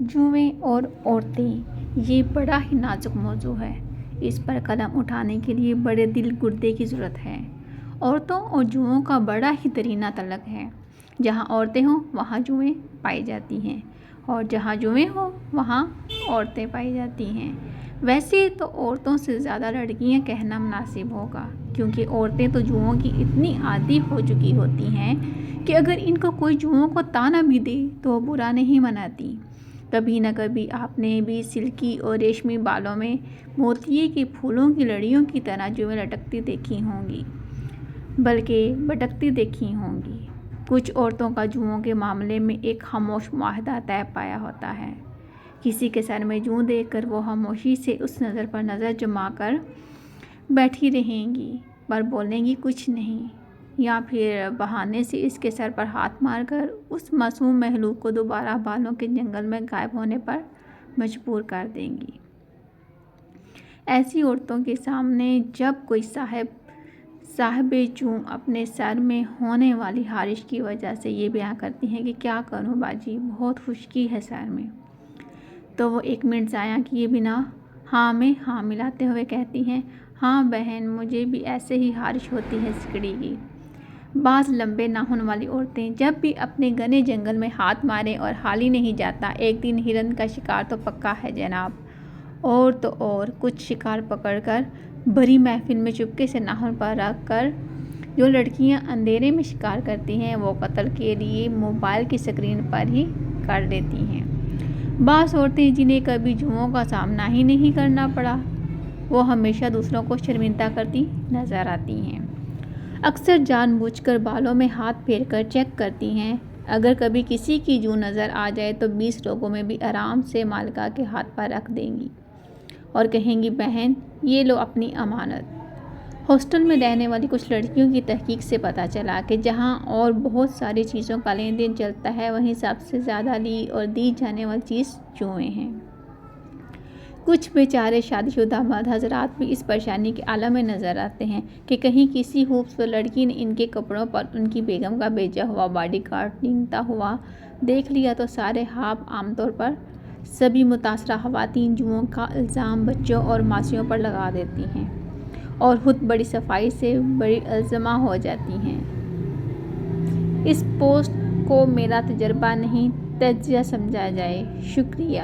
جوئیں اور عورتیں یہ بڑا ہی نازک موضوع ہے۔ اس پر قلم اٹھانے کے لیے بڑے دل گردے کی ضرورت ہے۔ عورتوں اور جوؤں کا بڑا ہی دیرینہ تعلق ہے۔ جہاں عورتیں ہوں وہاں جوئیں پائی جاتی ہیں، اور جہاں جوئیں ہوں وہاں عورتیں پائی جاتی ہیں۔ ویسے تو عورتوں سے زیادہ لڑکیاں کہنا مناسب ہوگا، کیونکہ عورتیں تو جوؤں کی اتنی عادی ہو چکی ہوتی ہیں کہ اگر ان کو کوئی جوؤں کو طعنہ بھی دے تو وہ برا نہیں مناتی۔ کبھی نہ کبھی آپ نے بھی سلکی اور ریشمی بالوں میں موتیے کے پھولوں کی لڑیوں کی طرح جوئیں لٹکتی دیکھی ہوں گی، بلکہ بٹکتی دیکھی ہوں گی۔ کچھ عورتوں کا جوؤں کے معاملے میں ایک خاموش معاہدہ طے پایا ہوتا ہے۔ کسی کے سر میں جوں دیکھ کر وہ خاموشی سے اس نظر پر نظر جما کر بیٹھی رہیں گی، پر بولیں گی کچھ نہیں، یا پھر بہانے سے اس کے سر پر ہاتھ مار کر اس معصوم مخلوق کو دوبارہ بالوں کے جنگل میں غائب ہونے پر مجبور کر دیں گی۔ ایسی عورتوں کے سامنے جب کوئی صاحب جوں اپنے سر میں ہونے والی خارش کی وجہ سے یہ بیان کرتی ہیں کہ کیا کروں باجی، بہت خشکی ہے سر میں، تو وہ ایک منٹ ضائع کیے بنا ہاں میں ہاں ملاتے ہوئے کہتی ہیں، ہاں بہن مجھے بھی ایسے ہی خارش ہوتی ہے سکڑی کی۔ بعض لمبے ناخن والی عورتیں جب بھی اپنے گھنے جنگل میں ہاتھ ماریں اور خالی نہیں جاتا، ایک دن ہرن کا شکار تو پکا ہے جناب۔ اور تو اور کچھ شکار پکڑ کر بڑی محفل میں چپکے سے ناخن پر رکھ کر جو لڑکیاں اندھیرے میں شکار کرتی ہیں وہ قتل کے لیے موبائل کی اسکرین پر ہی کر لیتی ہیں۔ بعض عورتیں جنہیں کبھی جوؤں کا سامنا ہی نہیں کرنا پڑا، وہ ہمیشہ دوسروں کو شرمندہ کرتی نظر آتی ہیں۔ اکثر جان بوجھ کر بالوں میں ہاتھ پھیر کر چیک کرتی ہیں، اگر کبھی کسی کی جوں نظر آ جائے تو 20 لوگوں میں بھی آرام سے مالکہ کے ہاتھ پر رکھ دیں گی اور کہیں گی بہن یہ لو اپنی امانت۔ ہاسٹل میں رہنے والی کچھ لڑکیوں کی تحقیق سے پتہ چلا کہ جہاں اور بہت ساری چیزوں کا لین دین چلتا ہے، وہیں سب سے زیادہ لی اور دی جانے والی چیز جوئیں ہیں۔ کچھ بیچارے شادی شدہ مرد حضرات بھی اس پریشانی کے عالم میں نظر آتے ہیں کہ کہیں کسی خوبصورت لڑکی نے ان کے کپڑوں پر ان کی بیگم کا بھیجا ہوا باڈی گارڈ ٹنگتا ہوا دیکھ لیا تو سارے خواب عام طور پر سبھی متاثرہ خواتین جوؤں کا الزام بچوں اور ماسیوں پر لگا دیتی ہیں اور خود بڑی صفائی سے بڑی الزامہ ہو جاتی ہیں۔ اس پوسٹ کو میرا تجربہ نہیں، تجزیہ سمجھا جائے۔ شکریہ۔